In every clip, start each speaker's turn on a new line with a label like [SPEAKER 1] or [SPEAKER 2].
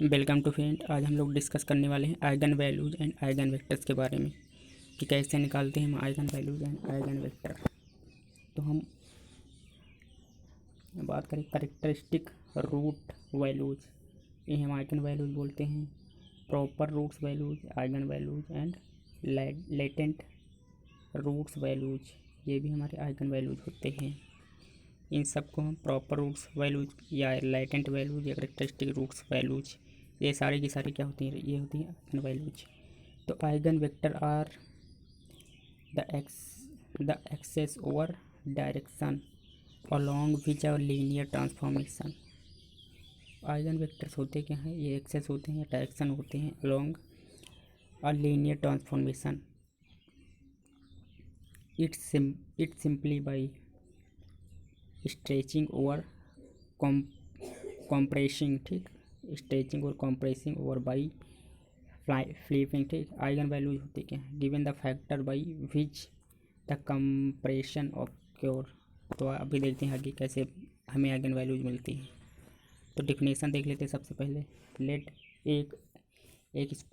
[SPEAKER 1] Welcome to friend. आज हम लोग डिस्कस करने वाले हैं eigen values and eigen vectors के बारे में कि कैसे निकालते हैं हम eigen values and eigen vector. तो हम बात करें कैरेक्टरिस्टिक रूट वैल्यूज, ये हम आइगन वैल्यूज बोलते हैं। Proper roots values, eigen values and latent roots values, ये भी हमारे आइगन वैल्यूज होते हैं। इन सब को हम प्रॉपर रूट्स वैल्यूज या लेटेंट वैल्यूज या कैरेक्टरिस्टिक रूट्स वैल्यूज, ये सारी की सारी क्या होती हैं, ये होती हैं आइगन वैल्यूज। तो eigen vector are the axes over direction along which our linear transformation. Eigen vectors होते क्या हैं, ये एक्सेस होते हैं, डायरेक्शन होते हैं along a linear transformation. It's simply by stretching over compressing, ठीक, स्ट्रेचिंग और कॉम्प्रेसिंग ओवर बाई फ्लिपिंग, ठीक। आइगन वैल्यूज होती क्या है, given the factor by which the compression of cure. तो अभी देखते हैं आगे कैसे हमें आइगन वैल्यूज मिलती हैं। तो डिफिनेशन देख लेते हैं सबसे पहले। लेट एक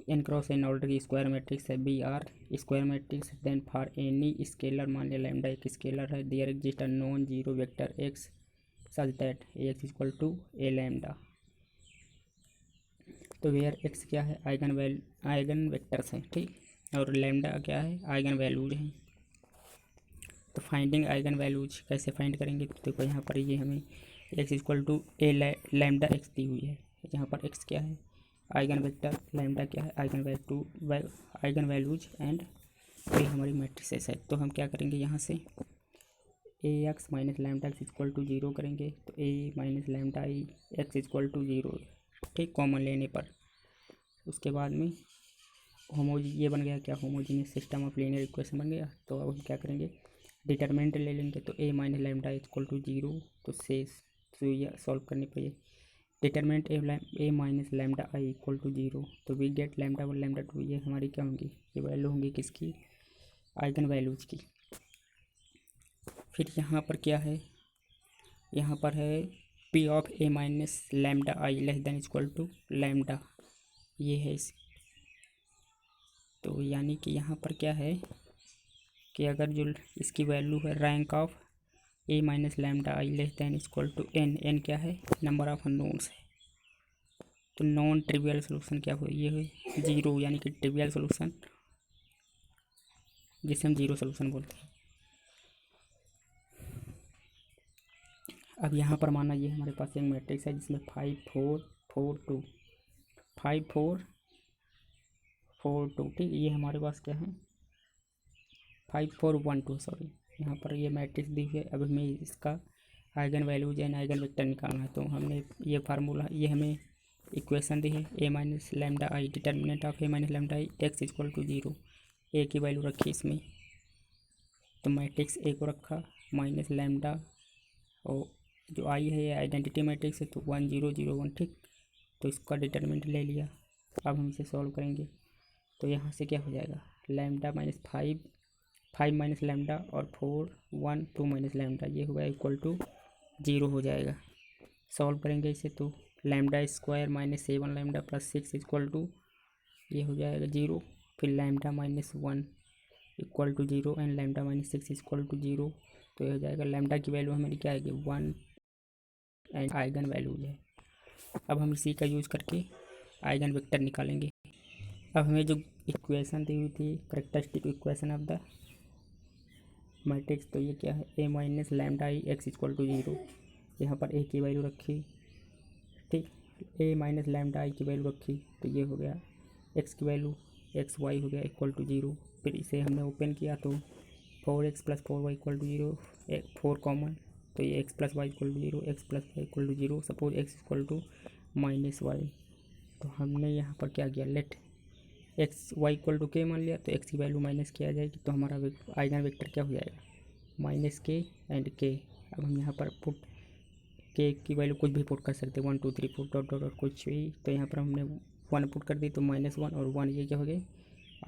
[SPEAKER 1] एन क्रॉस एन ऑर्डर की स्क्वायर मैट्रिक्स है be are square matrix, then for any scalar, मान लिया लैम्डा एक स्केलर है, there exist a non zero vector x such that A x equal to A lambda. तो where x क्या है, eigen vectors हैं, ठीक, और लैम्डा क्या है, आइगन वैल्यूज हैं। तो फाइंडिंग आइगन वैल्यूज कैसे फाइंड करेंगे, तो देखो यहाँ पर ये हमें x equal to A lambda x दी हुई है। यहाँ पर एक्स क्या है, आइगन वेक्टर, लैम्डा क्या है, आइगन वैल्यूज एंड ये हमारी मैट्रिसेस है। तो हम क्या करेंगे, यहाँ से A x minus lambda x equal to zero करेंगे। तो A minus lambda I x equal to zero, ठीक, कॉमन लेने पर। उसके बाद में ये बन गया क्या, homogeneous system of linear equation बन गया। तो अब हम क्या करेंगे, डिटरमिनेंट ले लेंगे। तो A minus lambda equal to zero, तो ये सॉल्व करने पर ये determinant A minus lambda I equal to zero, तो we get lambda one lambda two, ये हमारी क्या होंगी, ये वैल्यू होंगी किसकी, आइगन वैल्यूज की। फिर यहाँ पर क्या है, यहाँ पर है P of A minus lambda I less than equal to lambda, ये है इस। तो यानी कि यहाँ पर क्या है कि अगर जो इसकी वैल्यू है rank of A minus lambda I less than equal to n, n क्या है, नंबर ऑफ अननोन्स है। तो नॉन ट्रिवियल सोल्यूशन क्या हुआ, ये है जीरो, यानी कि ट्रिवियल सोल्यूशन जिसे हम जीरो सोल्यूशन बोलते हैं। अब यहाँ पर माना ये हमारे पास एक मैट्रिक्स है जिसमें 5 4 4 2 5 4 4 2, ठीक, ये हमारे पास क्या है 5 4 1 2, सॉरी, यहाँ पर ये मैट्रिक्स दी है। अब हमें इसका eigen values and eigen vector निकालना है। तो हमने ये फार्मूला, ये हमें इक्वेशन दी है, A minus lambda I determinant of A minus lambda I x equal to zero, A की वैल्यू रखी इसमें। तो मैट्रिक्स ए को रखा माइनस लैम्डा, और जो आई है ये आइडेंटिटी मैट्रिक्स है, तो 1 0 0 1, ठीक। तो इसका डिटर्मिनेंट ले लिया। अब हम इसे सॉल्व करेंगे। तो यहाँ से क्या हो जाएगा, लैम्डा माइनस 5 माइनस लैम्डा और 4 1 2 माइनस लैम्डा, ये होगा इक्वल टू जीरो हो जाएगा। सॉल्व करेंगे इसे तो lambda square minus 7 lambda plus 6 equal to, ये हो जाएगा जीरो। फिर lambda minus 1 equal to zero and lambda minus 6 equal to zero. तो ये हो जाएगा, लैम्डा की वैल्यू हमारी क्या आएगी 1 एंड आइगन वैल्यूज है। अब हम इसी का यूज़ करके आइगन वेक्टर निकालेंगे। अब हमें जो इक्वेशन दी हुई थी, characteristic equation of the matrix, तो ये क्या है, A minus lambda I x equal to zero, यहाँ पर ए की वैल्यू रखी, ठीक, ए माइनस लैम्डा आई की वैल्यू रखी, तो ये हो गया एक्स की वैल्यू एक्स वाई हो गया इक्वल टू जीरो। फिर इसे हमने ओपन किया तो 4x plus 4y equal to zero, 4 common, तो ये x plus y equal to zero, x plus y equal to zero, suppose x equal to minus y. तो हमने यहाँ पर क्या किया, let x y equal to k मान लिया, तो x की वैल्यू माइनस के आ जाएगी। तो हमारा आइगन वेक्टर क्या हो जाएगा, माइनस के एंड के। अब हम यहाँ पर पुट के की वैल्यू कुछ भी पुट कर सकते हैं, 1 2 3 4 डॉट डॉट डॉट कुछ भी। तो यहाँ पर हमने 1 पुट कर दी, तो -1 और 1 ये क्या हो गए,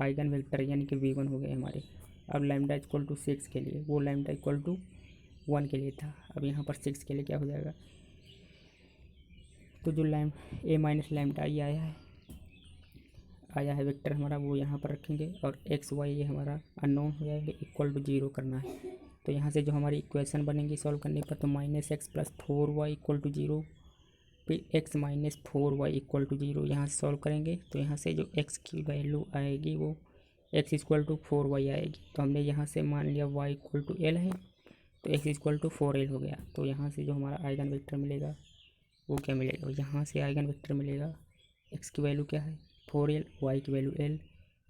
[SPEAKER 1] आइगन वेक्टर यानी कि v1 हो गए हमारे। अब लैम्डा इक्वल टू 6 के लिए, वो लैम्डा इक्वल टू 1 के लिए था, अब यहाँ पर 6 के लिए क्या हो जाएगा, तो जो ए माइनस लैम्डा आई आया है वेक्टर हमारा, वो यहाँ पर रखेंगे और एक्स वाई ये हमारा अननोन हो जाएगा, इक्वल टू 0 करना है। तो यहाँ से जो हमारी इक्वेशन बनेंगी सॉल्व करने पर, तो -x+4y इक्वल टू 0, फिर x - 4y इक्वल टू 0 यहाँ से सॉल्व करेंगे। तो यहाँ से जो x की वैल्यू आएगी वो x इक्वल टू 4y आएगी। तो हमने यहाँ से मान लिया y इक्वल टू l है, तो x इक्वल टू 4l हो गया। तो यहाँ से जो हमारा आइगन वेक्टर मिलेगा वो क्या मिलेगा, यहाँ से आइगन वेक्टर मिलेगा, x की वैल्यू क्या है 4l, y की वैल्यू l,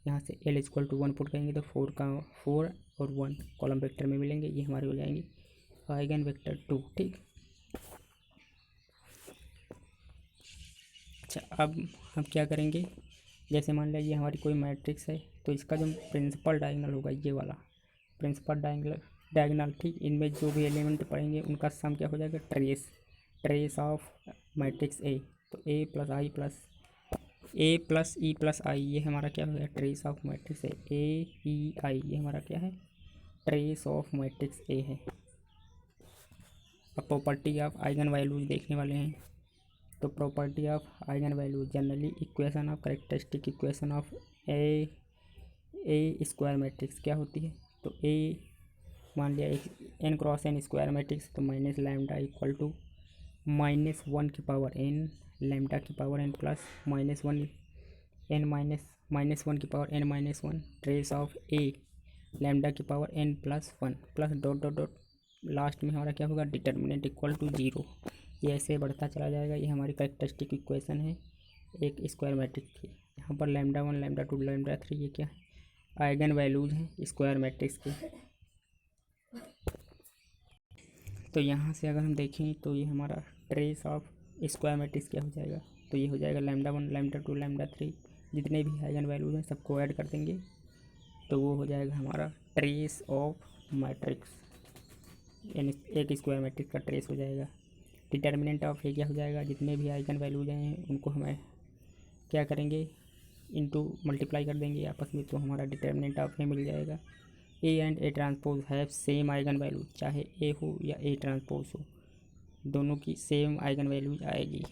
[SPEAKER 1] यहाँ से l इक्वल टू 1 पुट करेंगे तो 4 और 1 कॉलम वेक्टर में मिलेंगे, ये हमारे हो जाएंगे आइगन वेक्टर 2। ठीक, अच्छा अब हम क्या करेंगे, जैसे मान लिया ये हमारी कोई मैट्रिक्स है, तो इसका जो प्रिंसिपल डायगोनल होगा, ये वाला प्रिंसिपल डायगोनल, ठीक, इनमें जो भी एलिमेंट पड़ेंगे उनका सम क्या हो जाएगा, ट्रेस ऑफ मैट्रिक्स ए। तो ए प्लस ई प्लस आई ये हमारा क्या हो गया, ट्रेस ऑफ मैट्रिक्स ए, ई आई ये हमारा क्या है, ट्रेस ऑफ मैट्रिक्स ए है। अब प्रॉपर्टी ऑफ आइगन वैल्यूज देखने वाले हैं। तो property of eigen value generally equation of characteristic equation of a square matrix क्या होती है, तो ए मान लिया एक n cross n square matrix, तो माइनस लैम्डा इक्वल टू -1 की पावर n लैम्डा की पावर n प्लस -1 n -1 की power n -1 trace of A lambda की power n plus 1 plus dot dot dot last में हमारा क्या होगा, डिटर्मिनेंट इक्वल टू 0। ये ऐसे बढ़ता चला जाएगा। ये हमारी कैरेक्टरिस्टिक इक्वेशन है एक स्क्वायर मैट्रिक्स की। यहाँ पर λ1 λ2 λ3 ये क्या है, आइगन वैल्यूज हैं स्क्वायर मैट्रिक्स के। तो यहाँ से अगर हम देखें तो ये हमारा ट्रेस ऑफ स्क्वायर मैट्रिक्स क्या हो जाएगा, तो ये हो जाएगा λ1 λ2 λ3 जितने भी आइगन वैल्यूज हैं सबको ऐड कर देंगे, तो वो हो जाएगा हमारा ट्रेस ऑफ मैट्रिक्स, यानी एक स्क्वायर मैट्रिक्स का ट्रेस हो जाएगा। डिटर्मिनेंट ऑफ ए क्या हो जाएगा, जितने भी आइगन वैल्यूज हैं उनको हमें क्या करेंगे, इनटू मल्टीप्लाई कर देंगे आपस में, तो हमारा डिटर्मिनेंट ऑफ ए मिल जाएगा। A and A transpose have same eigen value, चाहे ए हो या ए ट्रांसपोज हो, दोनों की सेम आइगन वैल्यूज आएगी।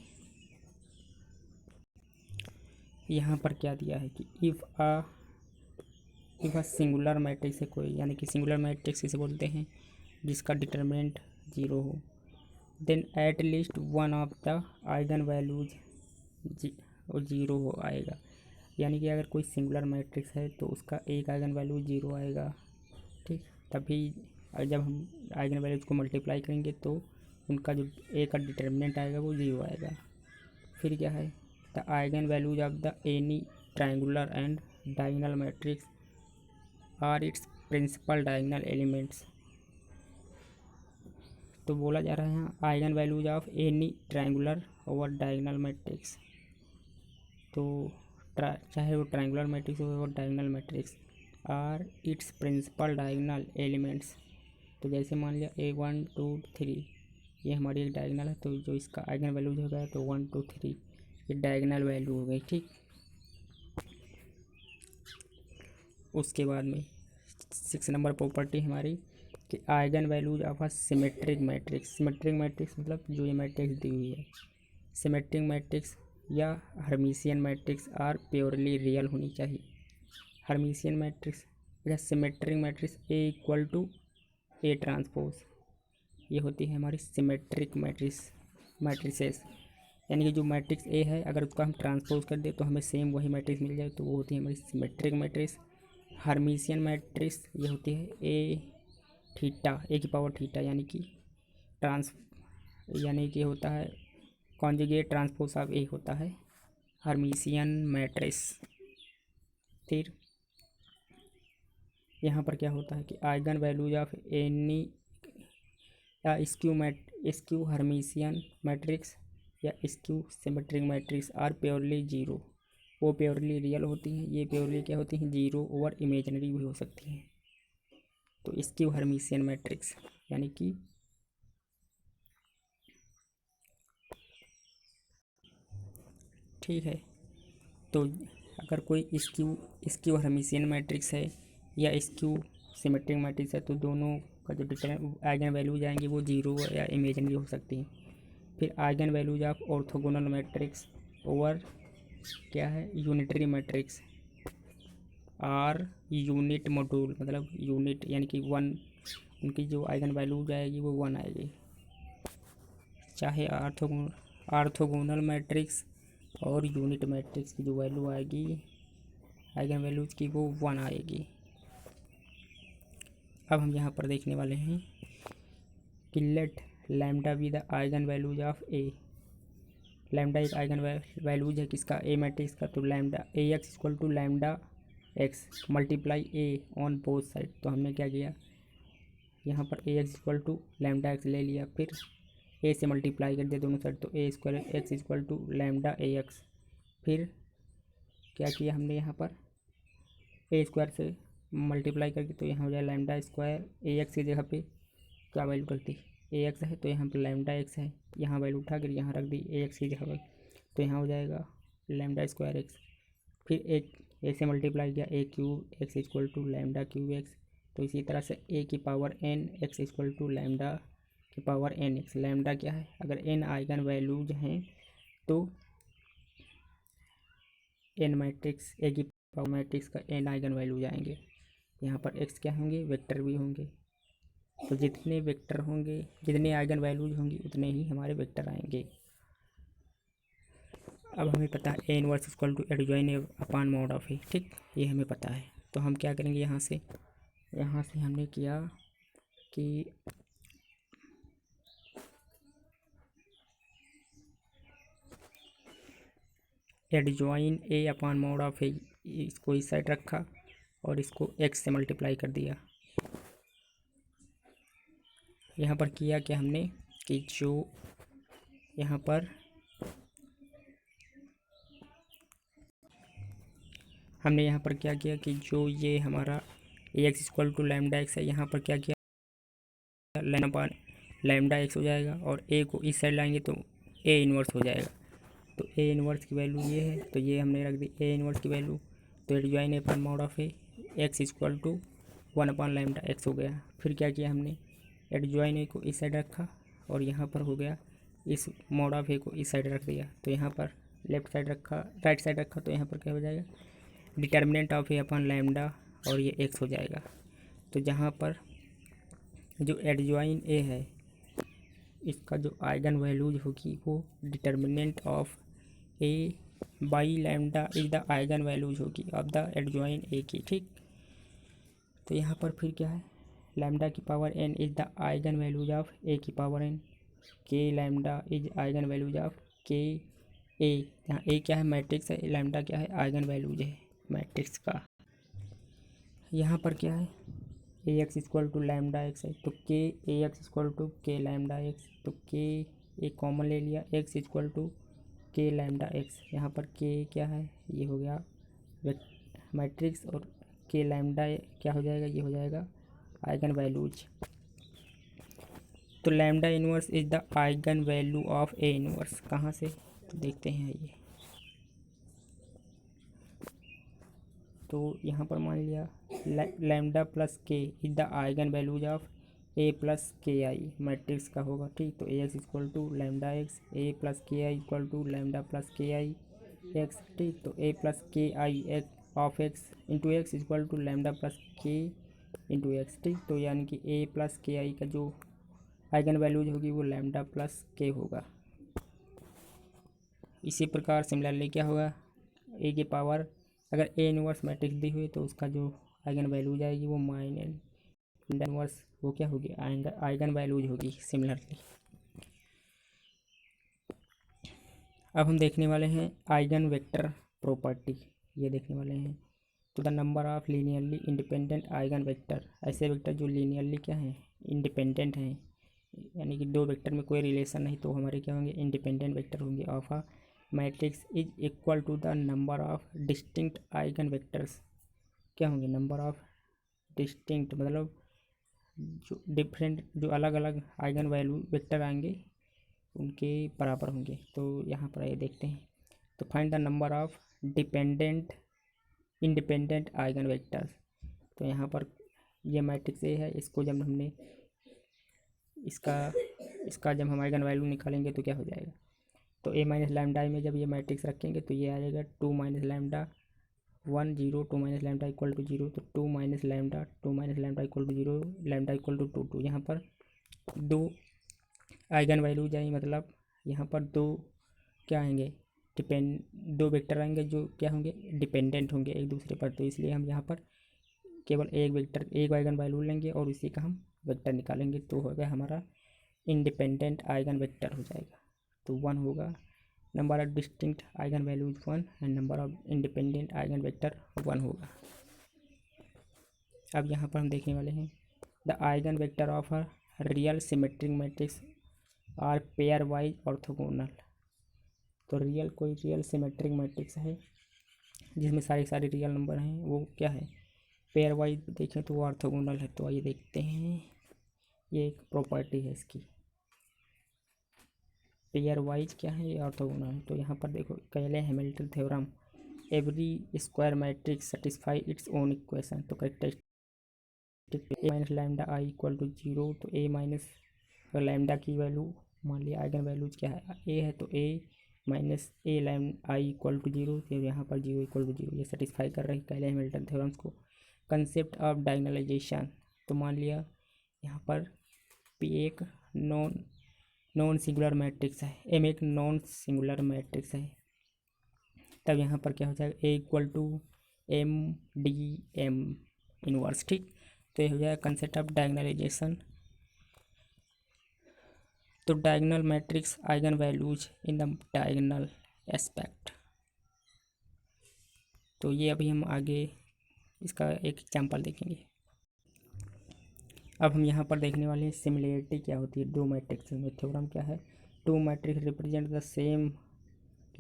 [SPEAKER 1] यहाँ पर क्या दिया है कि इफ़ सिंगुलर मैट्रिक्स है कोई, यानी कि सिंगुलर मैट्रिक्स इसे बोलते हैं जिसका डिटर्मिनेंट 0 हो, then at least one of the eigen values 0 हो आएगा। यानी कि अगर कोई सिंगुलर मैट्रिक्स है तो उसका एक आइगन वैल्यू 0 आएगा, ठीक, तभी जब हम आइगन वैल्यूज को मल्टीप्लाई करेंगे तो उनका जो ए का डिटर्मिनेंट आएगा वो 0 आएगा। फिर क्या है, the eigen values of the any triangular and diagonal matrix are its principal diagonal elements. तो बोला जा रहा है यहाँ eigen values of any triangular और डायगोनल मैट्रिक्स, तो चाहे वो ट्रायंगुलर मैट्रिक्स हो और diagonal matrix, are its principal diagonal elements. तो जैसे मान लिया A1 2 3 ये हमारी एक डायगोनल है, तो जो इसका आइगन वैल्यूज हो गया तो 1 2 3 ये डायगोनल वैल्यू हो गई, ठीक। उसके बाद में 6 नंबर प्रॉपर्टी हमारी कि eigen values of a symmetric matrix. Symmetric matrix मतलब जो ये मैट्रिक्स दी हुई है, सिमेट्रिक मैट्रिक्स या Hermitian matrix are purely real होनी चाहिए। हर्मिशियन मैट्रिक्स या symmetric matrix A equal to A transpose, ये होती है हमारी सिमेट्रिक मैट्रिसेस। यानी कि जो मैट्रिक्स ए है अगर उसका हम ट्रांसपोज कर दे तो हमें सेम वही मैट्रिक्स मिल जाए, तो वो होती है हमारी सिमेट्रिक मैट्रिक्स। हर्मिशियन मैट्रिक्स ये होती है ए की पावर थीटा, यानी कि होता है कॉन्जुगेट ट्रांसपोज ऑफ ए होता है हर्मिशियन मैट्रिक्स। फिर यहाँ पर क्या होता है कि आइगन वैल्यूज ऑफ एनी या स्क्यू हर्मिशियन मैट्रिक्स या skew symmetric matrix are purely 0, वो प्योरली रियल होती हैं। ये प्योरली क्या होती हैं, 0 और इमेजिनरी भी हो सकती हैं। तो स्क्यू हर्मिशियन मैट्रिक्स यानी कि ठीक है, तो अगर कोई स्क्यू हर्मिशियन मैट्रिक्स है या स्क्यू सिमेट्रिक मैट्रिक्स है तो दोनों का जो आइगन वैल्यूज आएंगे वो 0 या इमेजिनरी हो सकती हैं। फिर eigen values of orthogonal matrix over क्या है unitary matrix are unit modulus, मतलब यूनिट यानी कि वन, उनकी जो आइगन वैल्यूज आएगी वो वन आएगी, चाहे आर्थोगोनल मैट्रिक्स और यूनिट मैट्रिक्स की जो वैल्यू आएगी आइगन वैल्यूज की वो वन आएगी। अब हम यहाँ पर देखने वाले हैं कि let lambda be the eigen values of A. Lambda एक आइगन वैल्यूज है किसका, ए मैट्रिक्स का, तो lambda A x equal to lambda x multiply A on both side. तो हमने क्या किया, यहाँ पर A x equal to lambda x ले लिया, फिर ए से मल्टीप्लाई कर दिया दोनों साइड, तो A square x equal to lambda A x. फिर क्या किया हमने यहाँ पर ए स्क्वायर से मल्टीप्लाई करके, तो यहाँ हो जाए लैम्डा स्क्वायर ए एक्स की जगह पे क्या वैल्यू रखती, ए एक्स है तो यहाँ पर लैम्डा एक्स है, यहाँ वैल्यू उठा कर यहाँ रख दी ए एक्स की जगह पर, तो यहाँ हो जाएगा लैम्डा स्क्वायर एक्स। फिर एक ए से मल्टीप्लाई किया A cube x equal to lambda cube x. तो इसी तरह से ए की power N x equal to lambda की पावर एन एक्स। लैम्डा क्या है, अगर एन आइगन वैल्यूज हैं तो एन मैट्रिक्स ए की पावर मैट्रिक्स का एन आइगन वैल्यूज आएंगे। यहाँ पर एक्स क्या होंगे, वेक्टर भी होंगे, तो जितने वेक्टर होंगे, जितने आइगन वैल्यूज होंगी उतने ही हमारे वेक्टर आएंगे। अब हमें पता है A inverse equal to adjoint upon mod of A, ठीक, ये हमें पता है। तो हम क्या करेंगे, यहाँ से हमने किया कि adjoint A upon mod of A, इसको इस साइड रखा और इसको एक्स से मल्टीप्लाई कर दिया। यहाँ पर किया क्या हमने कि जो यहाँ पर हमने यहाँ पर क्या किया कि जो ये हमारा A x equal to lambda x है, यहाँ पर क्या किया लैम्डा एक्स हो जाएगा, और ए को इस साइड लाएंगे तो ए इन्वर्स हो जाएगा। तो ए इन्वर्स की वैल्यू ये है, तो ये हमने रख दी ए इन्वर्स की वैल्यू। तो adjoint A upon mod of A x equal to one upon lambda x हो गया। फिर क्या किया हमने, एडजॉइन ए को इस साइड रखा और यहाँ पर हो गया इस मॉड ऑफ ए को इस साइड रख दिया। तो यहाँ पर लेफ्ट साइड रखा, राइट साइड रखा, तो यहाँ पर क्या हो जाएगा determinant of A upon lambda, और ये एक्स हो जाएगा। तो जहाँ पर जो एडजॉइन ए है इसका जो आइगन वैल्यूज होगी वो determinant of A by lambda is the eigen values होगी ऑफ द एडजॉइन ए की, ठीक। तो यहाँ पर फिर क्या है, लैम्डा की power N is the eigen values of A की power N, k lambda is eigen values of k A. यहाँ ए क्या है, मैट्रिक्स है, लैम्डा क्या है, आइगन वैल्यूज है मैट्रिक्स का। यहाँ पर क्या है, A x equal to lambda x है, तो k A x equal to k lambda x, तो के एक कॉमन ले लिया, x equal to k lambda x. यहाँ पर के क्या है, ये हो गया मैट्रिक्स, और के लैम्डा क्या हो जाएगा, ये हो जाएगा आइगन वैल्यूज। तो lambda inverse is the eigen value of A inverse. कहाँ से, तो देखते हैं ये। तो यहाँ पर मान लिया lambda plus k is the eigen values of A plus k I matrix का होगा, ठीक। तो A x equal to lambda x, A plus k I equal to lambda plus k I x, ठीक। तो A plus k I x of x into x equal to lambda plus k into x, ठीक। तो यानी कि ए plus k आई का जो eigen values होगी वो लैम्डा प्लस के होगा। इसी प्रकार सिमिलरली क्या होगा, ए की पावर अगर ए इनवर्स मैट्रिक्स दी हुई तो उसका जो आइगन वैल्यूज आएगी वो माइनस इनवर्स वो क्या होगी, आइगन वैल्यूज होगी सिमिलरली। अब हम देखने वाले हैं आइगन वेक्टर प्रॉपर्टी, ये देखने वाले हैं। तो the number of linearly independent eigen vector, ऐसे वेक्टर जो लीनियरली क्या हैं, इंडिपेंडेंट हैं, यानी कि दो वेक्टर में कोई रिलेशन नहीं, तो हमारे क्या होंगे, इंडिपेंडेंट वेक्टर होंगे of a matrix is equal to the number of distinct eigen vectors. क्या होंगे, नंबर ऑफ डिस्टिंक्ट मतलब जो डिफरेंट, जो अलग अलग आइगन वैल्यू वेक्टर आएंगे उनके बराबर होंगे। तो यहाँ पर ये देखते हैं, तो find the number of dependent independent eigen vectors. तो यहाँ पर ये मैट्रिक्स ए है, इसको जब हमने इसका इसका जब हम आइगन वैल्यू निकालेंगे तो क्या हो जाएगा, तो ए माइनस लैम्डा में जब ये मैट्रिक्स रखेंगे तो ये आ जाएगा 2 minus lambda 1 0, 2 minus lambda equal to 0, तो 2 minus lambda equal to 0, lambda equal to 2 यहाँ पर दो आइगन वैल्यूज आएंगे, मतलब यहाँ पर दो क्या आएंगे, दो वेक्टर आएंगे जो क्या होंगे, डिपेंडेंट होंगे एक दूसरे पर। तो इसलिए हम यहाँ पर केवल एक आइगन वैल्यू लेंगे और इसी का हम वेक्टर निकालेंगे, तो हो गया हमारा इंडिपेंडेंट आइगन वेक्टर हो जाएगा। तो 1 होगा, number of distinct eigen values 1 and number of independent eigen vector 1 होगा। अब यहाँ पर हम देखने वाले हैं the eigen vector of a real symmetric matrix are pairwise orthogonal. तो कोई रियल सिमेट्रिक मैट्रिक्स है जिसमें सारे रियल नंबर हैं, वो क्या है, पेयर वाइज देखें तो वो ऑर्थोगोनल है। तो आइए देखते हैं, ये एक प्रॉपर्टी है इसकी, पेयर वाइज क्या है, ये ऑर्थोगोनल है। तो यहाँ पर देखो Cayley Hamilton theorem, every square matrix satisfy its own equation. तो characteristic A minus lambda I equal to 0, तो ए माइनस लैम्डा की वैल्यू मान लिया आइगन वैल्यूज क्या है, ए है, तो A minus A lambda I equal to 0, तो यहाँ पर 0 इक्वल टू 0 ये सेटिस्फाई कर रही है कैले हैमिल्टन थ्योरम्स को। कंसेप्ट ऑफ डायगोनलाइजेशन, तो मान लिया यहाँ पर पी एक नॉन सिंगुलर मैट्रिक्स है, एम एक नॉन सिंगुलर मैट्रिक्स है, तब यहाँ पर क्या हो जाएगा, A equal to M D M inverse. ठीक, तो ये हो जाएगा कंसेप्ट ऑफ डायगोनलाइजेशन। तो diagonal matrix eigen values in the diagonal aspect. तो ये अभी हम आगे इसका एक एग्जांपल देखेंगे। अब हम यहाँ पर देखने वाले हैं सिमिलरिटी क्या होती है दो मैट्रिक्स में। थ्योरम क्या है, two matrix represent the same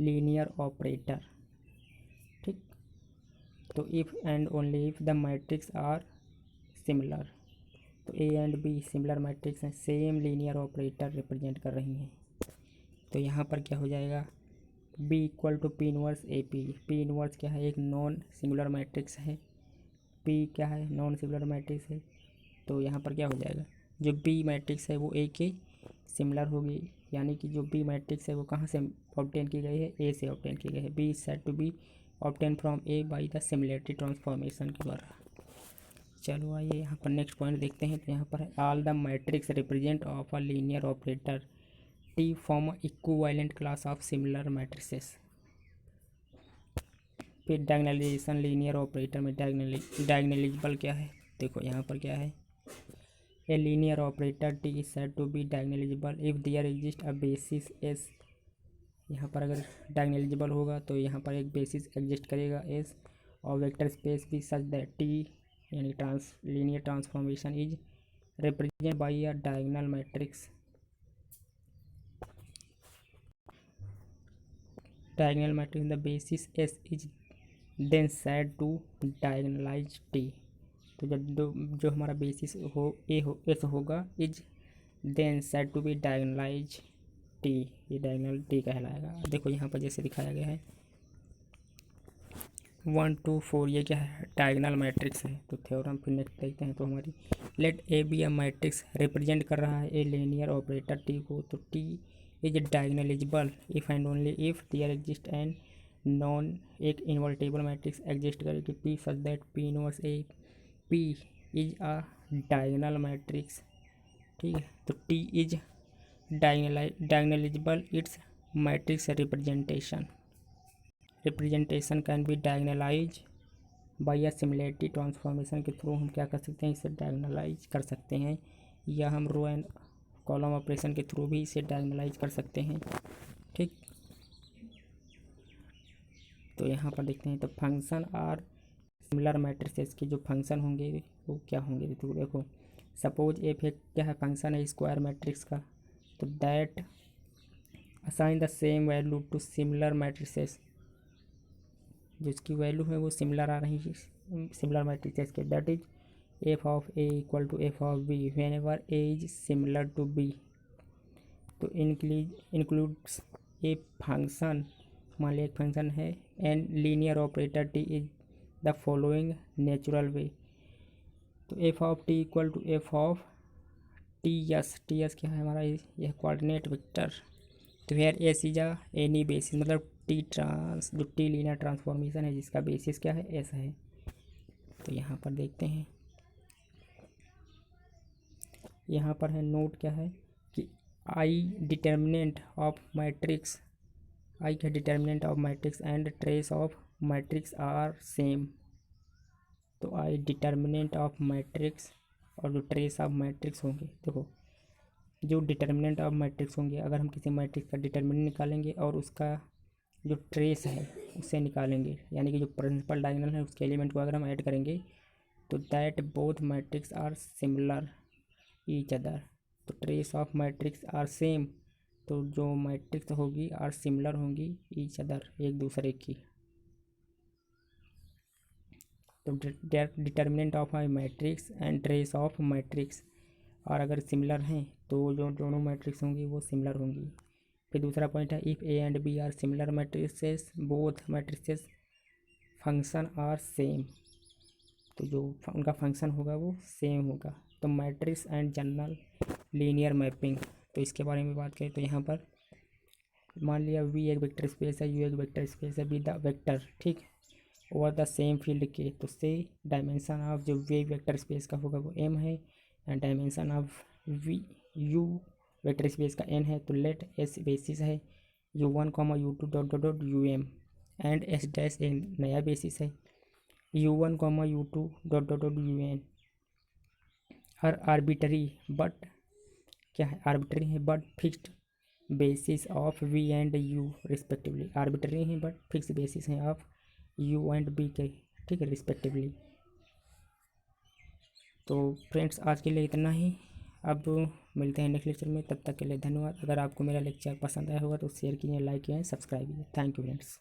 [SPEAKER 1] linear operator. ठीक, तो if and only if the matrix are similar, तो A and B similar matrix हैं, सेम लीनियर ऑपरेटर रिप्रेजेंट कर रही हैं। तो यहाँ पर क्या हो जाएगा, B equal to P inverse A P. P inverse क्या है, एक नॉन सिंगुलर मैट्रिक्स है, पी क्या है, नॉन सिंगुलर मैट्रिक्स है। तो यहाँ पर क्या हो जाएगा, जो बी मैट्रिक्स है वो ए के सिमिलर होगी, यानी कि जो बी मैट्रिक्स है वो कहाँ से ऑब्टेन की गई है, ए से ऑब्टेन की गई है। B is said to be obtain from A by the similarity transformation के द्वारा। चलो आइए यहाँ पर नेक्स्ट पॉइंट देखते हैं। तो यहाँ पर है all the matrix represent of a linear operator T form equivalent class of similar matrices. फिर डायगोनलाइजेशन लीनियर ऑपरेटर में डायगोनलाइजेबल क्या है, देखो यहाँ पर क्या है, ए linear operator T is said to be diagonalisable if there exist a basis S. यहाँ पर अगर डायगोनलाइजेबल होगा तो यहाँ पर एक बेसिस एग्जिस्ट करेगा एस, और वेक्टर स्पेस भी सच दैट टी यानी linear transformation is represent by a diagonal matrix. Diagonal matrix the basis S is then said to diagonalize T. तो जब जो हमारा बेसिस हो एस होगा is then said to be diagonalize T, ये diagonal T कहलाएगा। देखो यहाँ पर जैसे दिखाया गया है 1 2 4, ये क्या है, डायगोनल मैट्रिक्स है। तो थ्योरम फिर नेक्स्ट देखते हैं। तो हमारी let A be a matrix represent कर रहा है ए लीनियर ऑपरेटर टी को, तो T is diagonalizable if and only if there exist and non एक इन्वर्टेबल मैट्रिक्स एग्जिस्ट करे कि P such that P inverse A P is a diagonal matrix. ठीक है, तो T is diagonalizable its matrix representation can be diagonalize by या similarity transformation के through हम क्या कर सकते हैं, इसे डायगोनलाइज कर सकते हैं, या हम रो एंड कॉलम ऑपरेशन के थ्रू भी इसे डायगोनलाइज कर सकते हैं। ठीक, तो यहाँ पर देखते हैं। तो फंक्शन आर सिमिलर मैट्रिसेस के जो फंक्शन होंगे वो क्या होंगे, तो देखो सपोज एफ एक क्या है, फंक्शन है स्क्वायर मैट्रिक्स का, तो that assign the same value to similar matrices, जिसकी वैल्यू है वो सिमिलर आ रही है सिमिलर मैट्रिसेस के, that is F of A equal to F of B whenever A is similar to B. तो इंक्लूड्स ए फंक्शन, मान लिया एक फंक्शन है and linear operator T is the following natural way. तो F of T equal to F of T S क्या है हमारा, यह कोऑर्डिनेट वेक्टर। तो here S is a any basis, मतलब जो टी लीनियर ट्रांसफॉर्मेशन है जिसका बेसिस क्या है, एस है। तो यहाँ पर देखते हैं, यहाँ पर है नोट क्या है कि I determinant of matrix, I का determinant of matrix and trace of matrix are same. तो आई डिटर्मिनेंट ऑफ मैट्रिक्स और जो ट्रेस ऑफ मैट्रिक्स होंगे, देखो जो डिटर्मिनेंट ऑफ मैट्रिक्स होंगे, अगर हम किसी मैट्रिक्स का डिटर्मिनेंट निकालेंगे और उसका जो ट्रेस है उसे निकालेंगे, यानी कि जो प्रिंसिपल डायगोनल है उसके एलिमेंट को अगर हम ऐड करेंगे, तो that both matrix are similar each other. तो trace of matrix are same, तो जो मैट्रिक्स होगी आर सिमिलर होंगी ईच अदर, एक दूसरे की। तो determinant of I matrix and trace of matrix, और अगर सिमिलर हैं तो जो दोनों मैट्रिक्स होंगी वो सिमिलर होंगी। फिर दूसरा पॉइंट है, if A and B are similar matrices both matrices function are same, तो जो उनका फंक्शन होगा वो सेम होगा। तो matrix and general linear mapping, तो इसके बारे में बात करें तो यहाँ पर मान लिया वी एक वेक्टर स्पेस है, यू एक वेक्टर स्पेस है, बी द वेक्टर, ठीक, over the same field K, तो से डायमेंशन ऑफ जो वी वेक्टर स्पेस का होगा वो एम है, and dimension of V U vector space का एन है। तो लेट एस बेसिस है u1 comma u2 dot dot dot u m, and S dash एक नया बेसिस है u1 comma u2 dot dot dot you n. हर आर्बिटरी बट क्या है, आर्बिटरी है but fixed basis of V and U respectively, arbitrary हैं but fix basis हैं ऑफ यू एंड बी के, ठीक है, रिस्पेक्टिवली। तो फ्रेंड्स आज के लिए इतना ही, अब मिलते हैं नेक्स्ट लेक्चर में, तब तक के लिए धन्यवाद। अगर आपको मेरा लेक्चर पसंद आया होगा तो शेयर कीजिए, लाइक कीजिए, सब्सक्राइब कीजिए। Thank you friends.